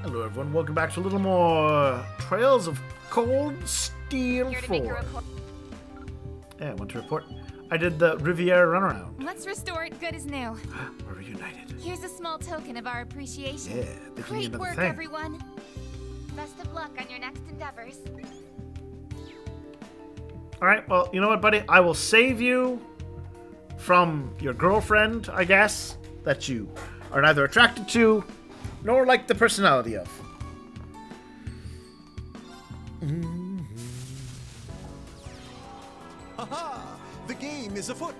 Hello everyone, welcome back to a little more Trails of Cold Steel Here to 4. make a report. Yeah, I want to report. I did the Riviera runaround. Let's restore it good as new. We're reunited. Here's a small token of our appreciation. Yeah, they can Great another work, thing. everyone. Best of luck on your next endeavors. Alright, well, you know what, buddy? I will save you from your girlfriend, I guess, that you are neither attracted to nor like the personality of. Haha! The game is afoot!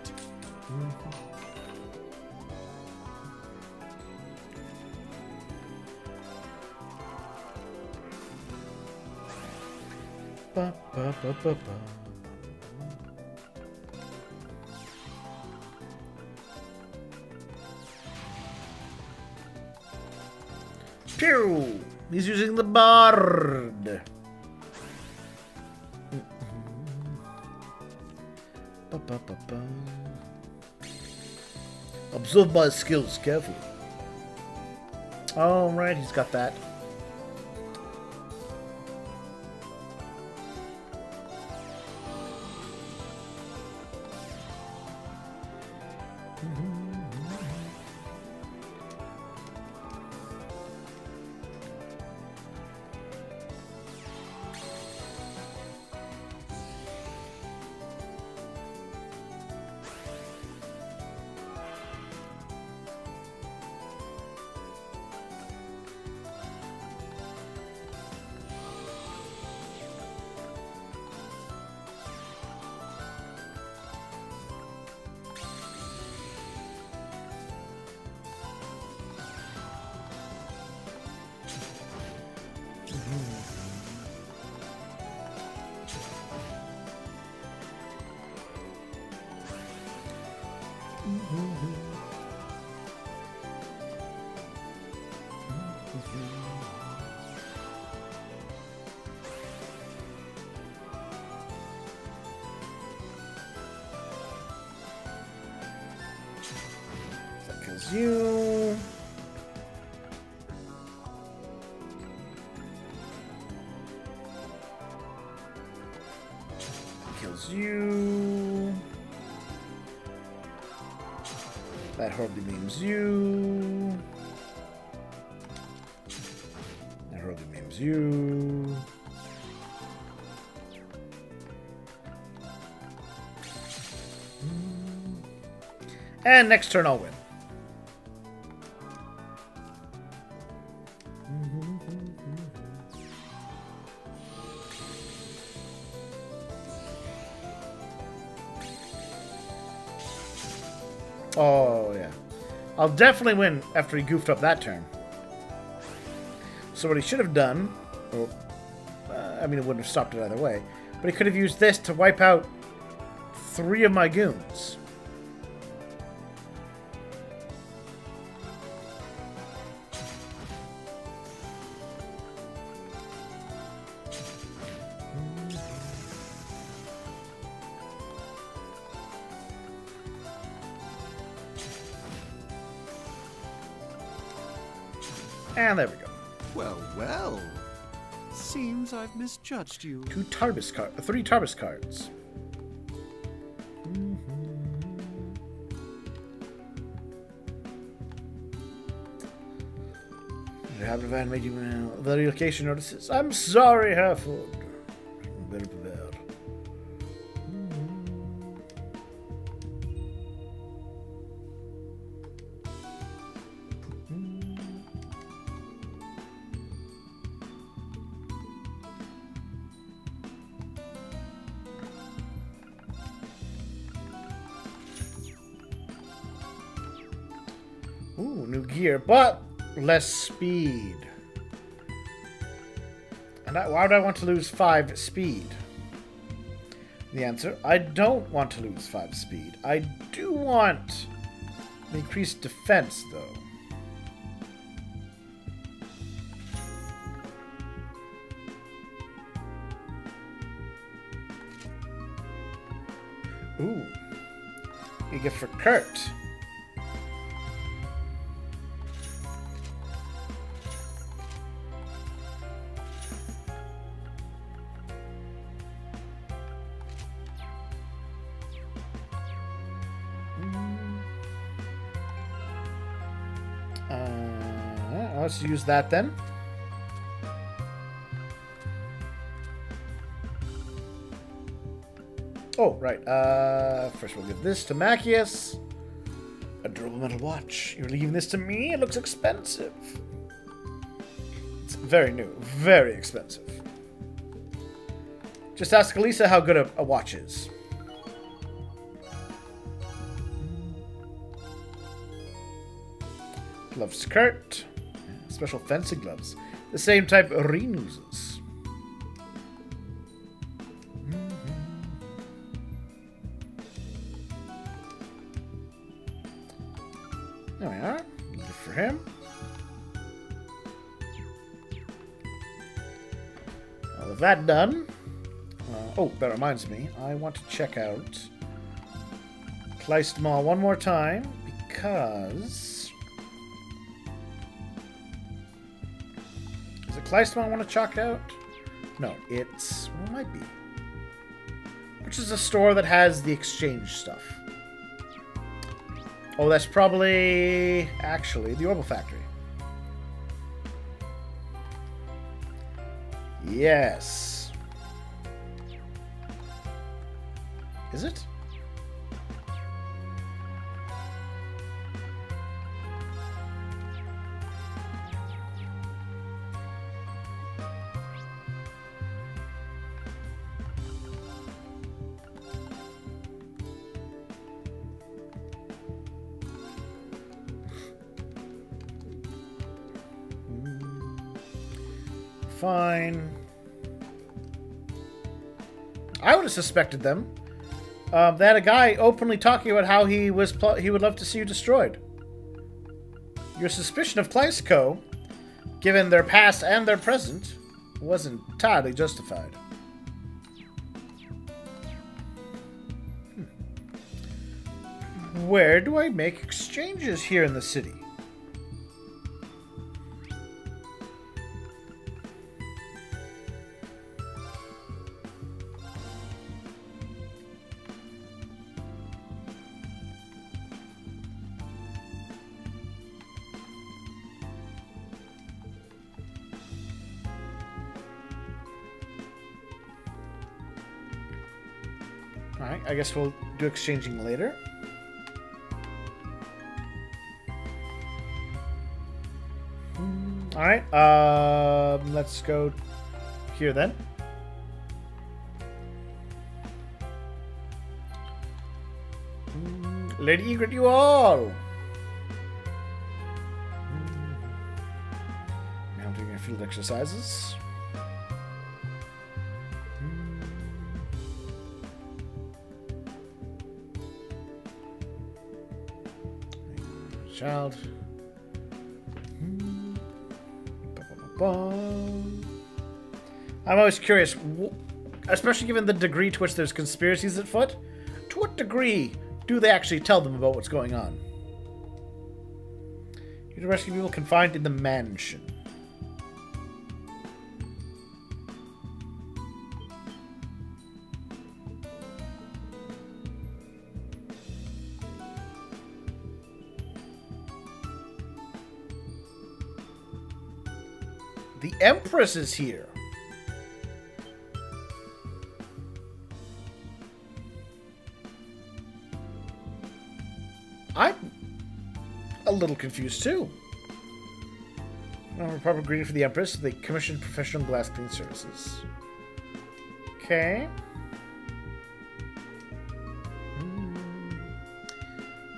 Ba, ba, ba, ba, ba. Pew! He's using the bard. Ba, ba, ba, ba. Observe my skills carefully. Oh, right, he's got that. That kills you. Kills you. That hardly means you. That hardly means you. And next turn I'll win. Oh, yeah. I'll definitely win after he goofed up that turn. So what he should have done, or, I mean, it wouldn't have stopped it either way, but he could have used this to wipe out 3 of my goons. And there we go. Well, well. Seems I've misjudged you. 3 Tarbis cards. You haven't Van made you the relocation notices. I'm sorry, Hereford. Very prepared. Ooh, new gear, but less speed. And why would I want to lose 5 speed? The answer, I don't want to lose 5 speed. I do want increased defense, though. Ooh. You get for Kurt. Let's use that then. Oh, right. First we'll give this to Machias. A durable metal watch. You're leaving this to me? It looks expensive. It's very new. Very expensive. Just ask Elisa how good a watch is. Glove skirt. Special fencing gloves. The same type Rin uses. There we are. Good for him. Now with that done... oh, that reminds me. I want to check out Kleist Mall one more time because... Is it Kleist Mall I want to check out? No, it's... Well, it might be. Which is a store that has the exchange stuff. Oh, that's probably... Actually, the Orbital Factory. Yes. Is it? Fine. I would have suspected them. They had a guy openly talking about how he would love to see you destroyed. Your suspicion of Kleistco, given their past and their present, wasn't entirely justified. Where do I make exchanges here in the city? Alright, I guess we'll do exchanging later. Alright, let's go here then. Lady Egret, you all! Now I'm doing our field exercises. Child. I'm always curious, especially given the degree to which there's conspiracies afoot, to what degree do they actually tell them about what's going on? You're to rescue people confined in the mansion. The Empress is here. I'm a little confused too. Proper greeting for the Empress. They commissioned professional glass cleaning services. Okay.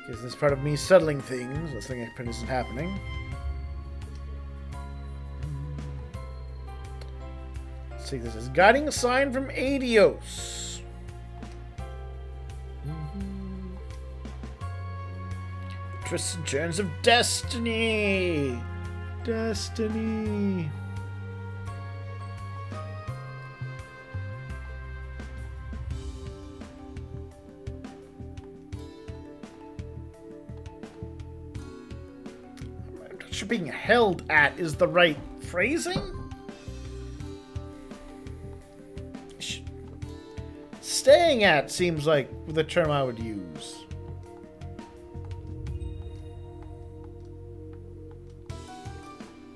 Guess this is part of me settling things. This thing isn't happening. Take this as guiding sign from Adios. Twists and turns of destiny. Destiny. I'm not sure being held at is the right phrasing. Staying at seems like the term I would use.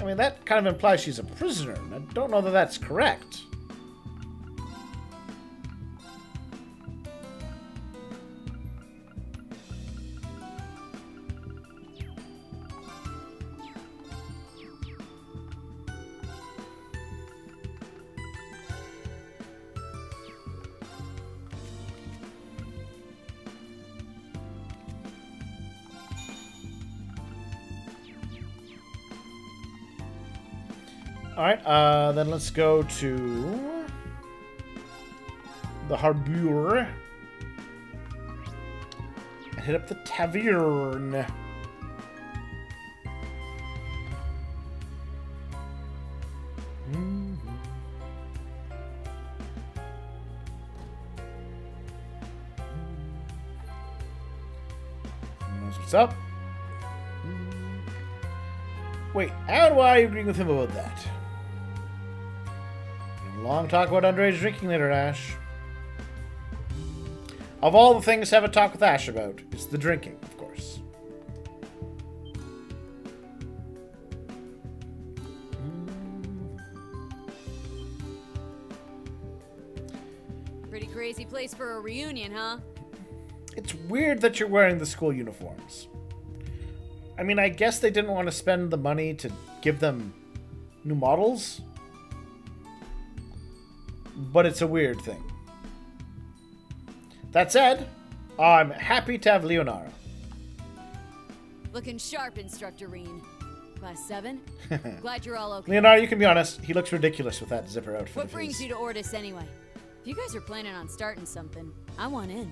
mean, that kind of implies she's a prisoner. And I don't know that that's correct. Alright, then let's go to the Harbour and hit up the tavern. What's up? Wait, how do I agree with him about that? Long talk about underage drinking later, Ash. Of all the things to have a talk with Ash about, it's the drinking, of course. Pretty crazy place for a reunion, huh? It's weird that you're wearing the school uniforms. I mean, I guess they didn't want to spend the money to give them new models. But it's a weird thing. That said, I'm happy to have Leonara. Looking sharp, Instructor Reen. Class 7? Glad you're all okay. Leonara, you can be honest, he looks ridiculous with that zipper outfit. What brings you to Ordis anyway? If you guys are planning on starting something, I want in.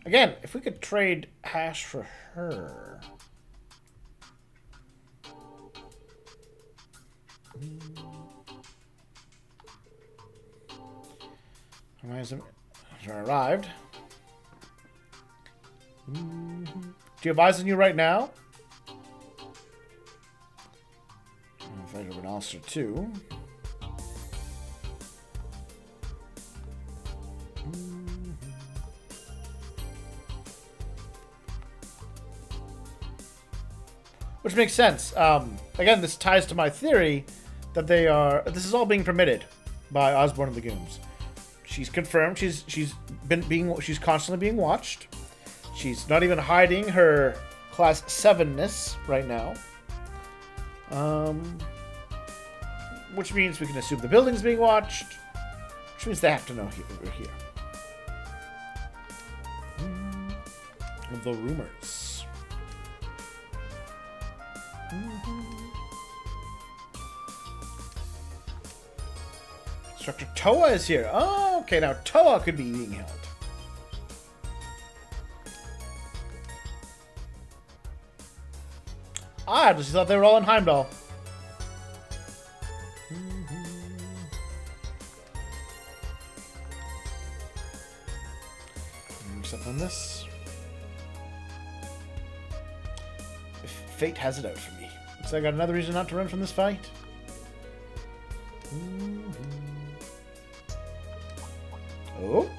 Again, if we could trade Ash for her. Arrived. Do you have eyes on you right now? I'm afraid of an ulcer too. Which makes sense. Again, this ties to my theory that this is all being permitted by Osborne and the Goons. She's confirmed she's constantly being watched. She's not even hiding her class 7-ness right now. Which means we can assume the building's being watched. Which means they have to know we're here. The rumors. Instructor Toa is here. Oh, okay, now Toa could be being held. I just thought they were all in Heimdall. Something on this. If fate has it out for me. Looks like I got another reason not to run from this fight. Oh.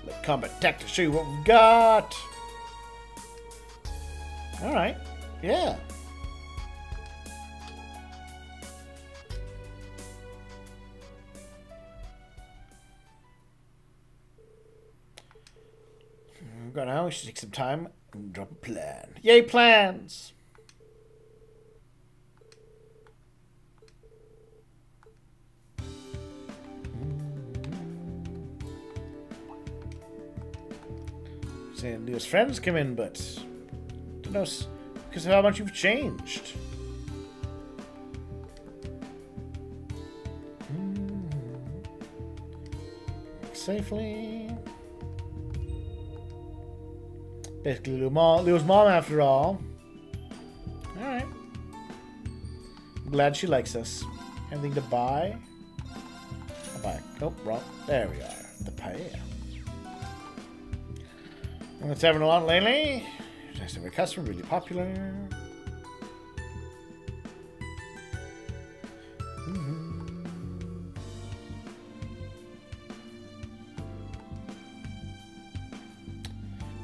Let combat tactics show you what we've got. Alright. Yeah. We've got now. We should take some time and drop a plan. Yay, plans! Saying newest friends come in, but don't know because of how much you've changed. Safely. Basically, Leo's mom after all. Alright. I'm glad she likes us. Anything to buy? I'll buy. Oh, wrong. There we are. The paella. Let's having a lot lately. Nice to have a customer, really popular.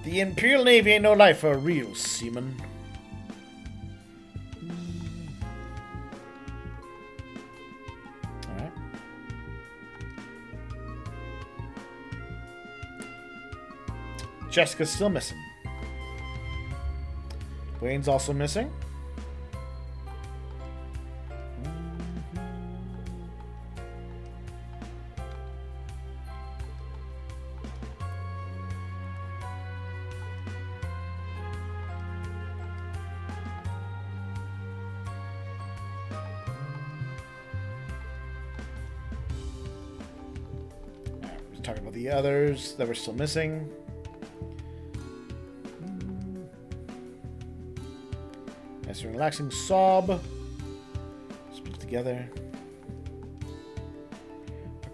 The Imperial Navy ain't no life for a real seaman. Alright. Jessica's still missing. Wayne's also missing. Talking about the others that were still missing. Nice and relaxing sob. Split together.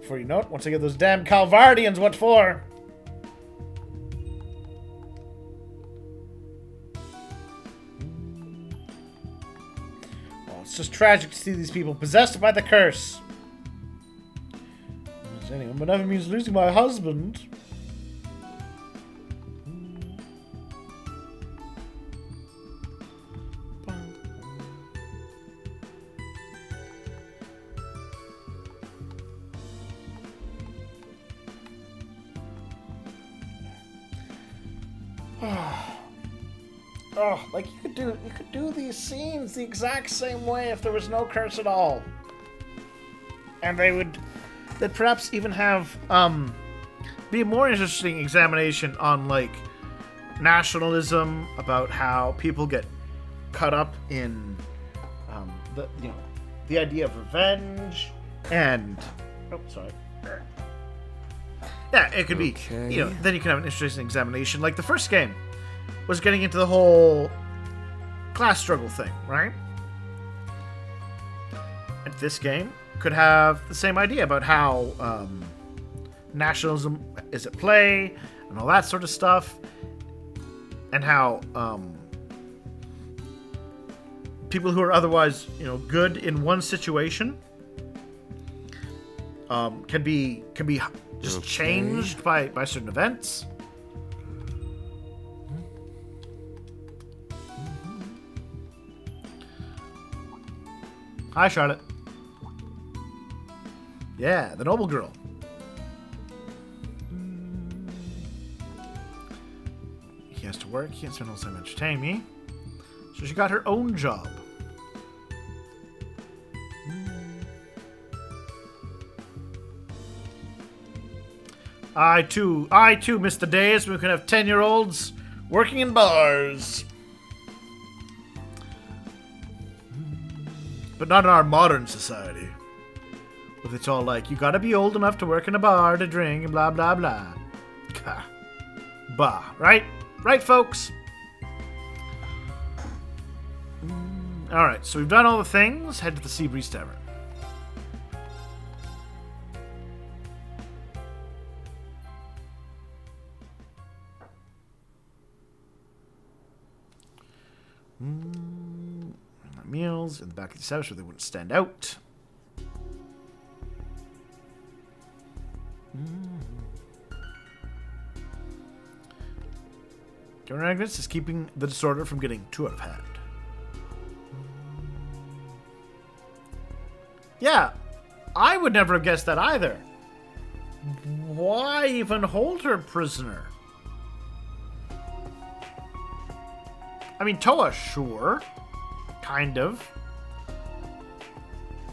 Before you know it, once I get those damn Calvardians, what for? Well, it's just tragic to see these people possessed by the curse. Anyone, but never means losing my husband. Oh, like you could do these scenes the exact same way if there was no curse at all. And they'd perhaps even have be a more interesting examination on like nationalism, about how people get caught up in the idea of revenge, and yeah, it could be then you can have an interesting examination. Like the first game was getting into the whole class struggle thing, right? And this game could have the same idea about how nationalism is at play and all that sort of stuff, and how people who are otherwise good in one situation can be just changed by certain events. Hi, Charlotte. Yeah, the noble girl. He has to work. He can't spend all his time entertaining me. So she got her own job. I too miss the days when we could have 10-year-olds working in bars. But not in our modern society. With it's all like, you gotta be old enough to work in a bar to drink and blah blah blah. Bah, right? Right, folks? Alright, so we've done all the things. Head to the Sea Breeze Tavern. Meals in the back of the establishment so they wouldn't stand out. Governor Agnes is keeping the disorder from getting too out of hand. Yeah, I would never have guessed that either. Why even hold her prisoner? I mean, Toa, sure. Kind of.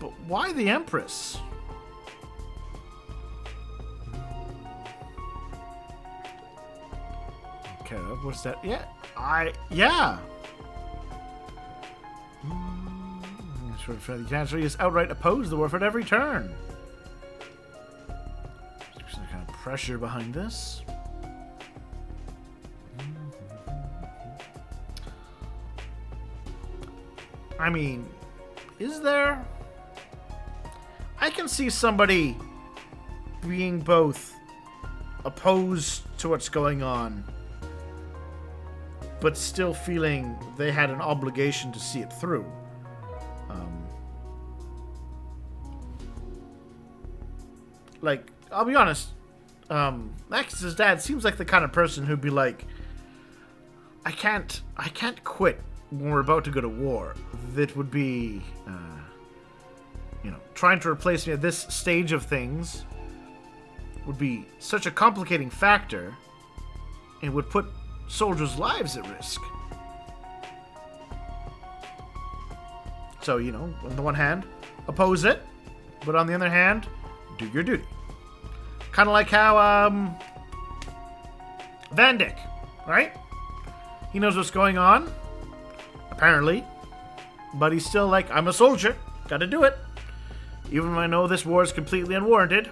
But why the Empress? Okay, what's that? Yeah. Yeah. Sort of friendly cancer. He just outright oppose the war at every turn. There's some kind of pressure behind this. I mean, is there? I can see somebody being both opposed to what's going on, but still feeling they had an obligation to see it through. Like, I'll be honest, Max's dad seems like the kind of person who'd be like, I can't quit when we're about to go to war. That would be, you know, trying to replace me at this stage of things would be such a complicating factor and would put soldiers' lives at risk. So, you know, on the one hand, oppose it, but on the other hand, do your duty. Kind of like how, Van Dyck, right? He knows what's going on, apparently, but he's still like, I'm a soldier, gotta do it. Even when I know this war is completely unwarranted.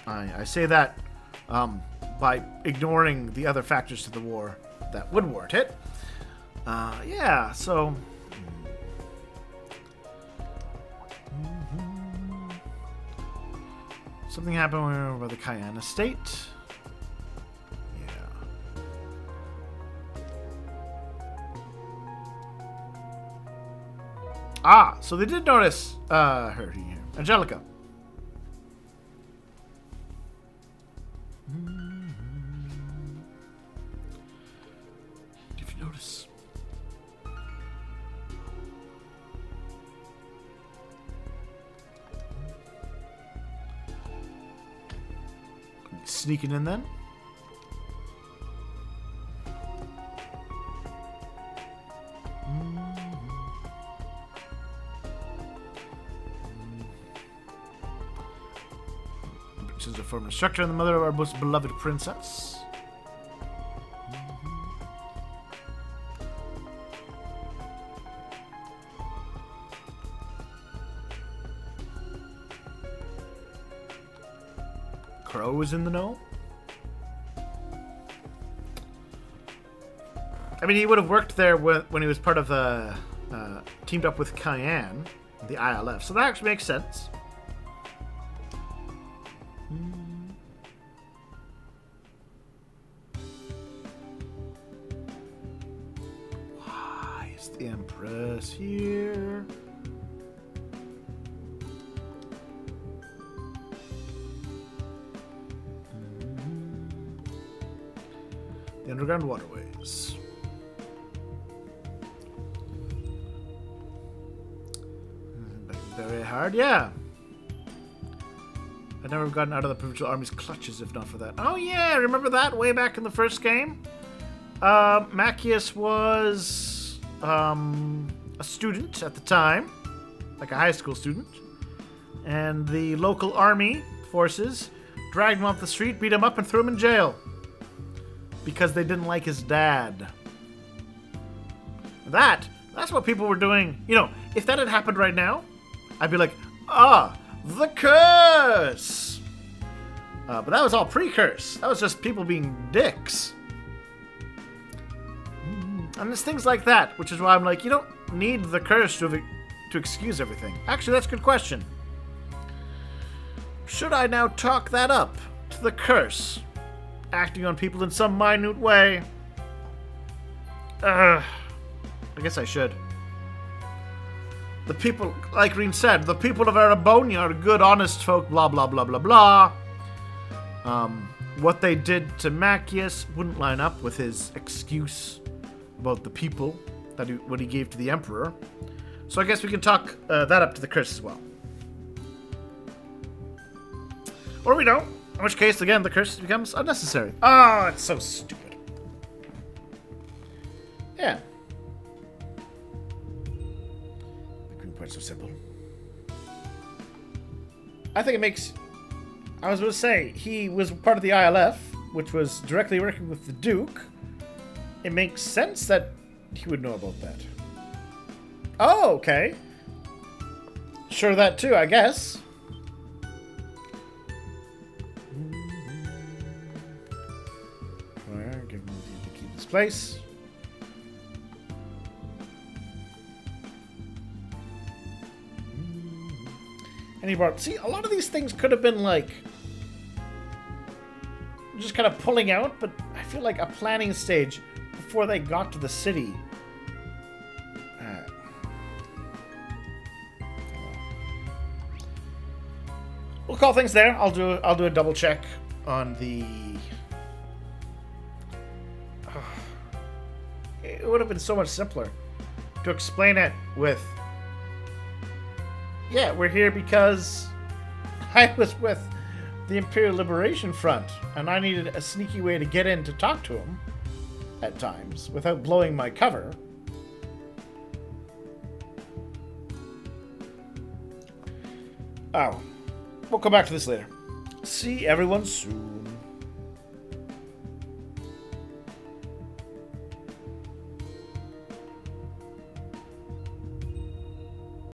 I say that by ignoring the other factors to the war that would warrant it. Yeah, so... Something happened when we were by the Cayenne estate. Yeah. Ah, so they did notice her here. Angelica. Did you notice? Sneaking in then. She's a former instructor and the mother of our most beloved princess. Crow is in the know. I mean, he would have worked there when he was part of the teamed up with Cayenne, the ILF. So that actually makes sense. Why is the Empress here? The underground waterways. Very hard, yeah. I'd never have gotten out of the provincial army's clutches if not for that. Oh yeah, remember that way back in the first game? Macius was a student at the time, like a high school student, and the local army forces dragged him off the street, beat him up, and threw him in jail because they didn't like his dad. That's what people were doing. You know, if that had happened right now, I'd be like, the curse! But that was all pre-curse. That was just people being dicks. And there's things like that, which is why I'm like, you don't need the curse to excuse everything. Actually, that's a good question. Should I now chalk that up to the curse? Acting on people in some minute way? I guess I should. The people, like Reen said, the people of Arabonia are good, honest folk, blah, blah, blah, blah, blah. What they did to Macius wouldn't line up with his excuse about the people, what he gave to the Emperor. So I guess we can talk that up to the curse as well. Or we don't. In which case, again, the curse becomes unnecessary. Oh, it's so stupid. Yeah. Quite so simple. I think it makes... I was going to say, he was part of the ILF, which was directly working with the Duke. It makes sense that he would know about that. Oh, okay. Sure, that too, I guess. Alright, give him the key to this place. And he brought... See, a lot of these things could have been, like... just kind of pulling out, but I feel like a planning stage before they got to the city. We'll call things there. I'll do a double check on the... It would have been so much simpler to explain it with, yeah, we're here because I was with the Imperial Liberation Front, and I needed a sneaky way to get in to talk to him at times without blowing my cover. Oh, we'll come back to this later. See everyone soon.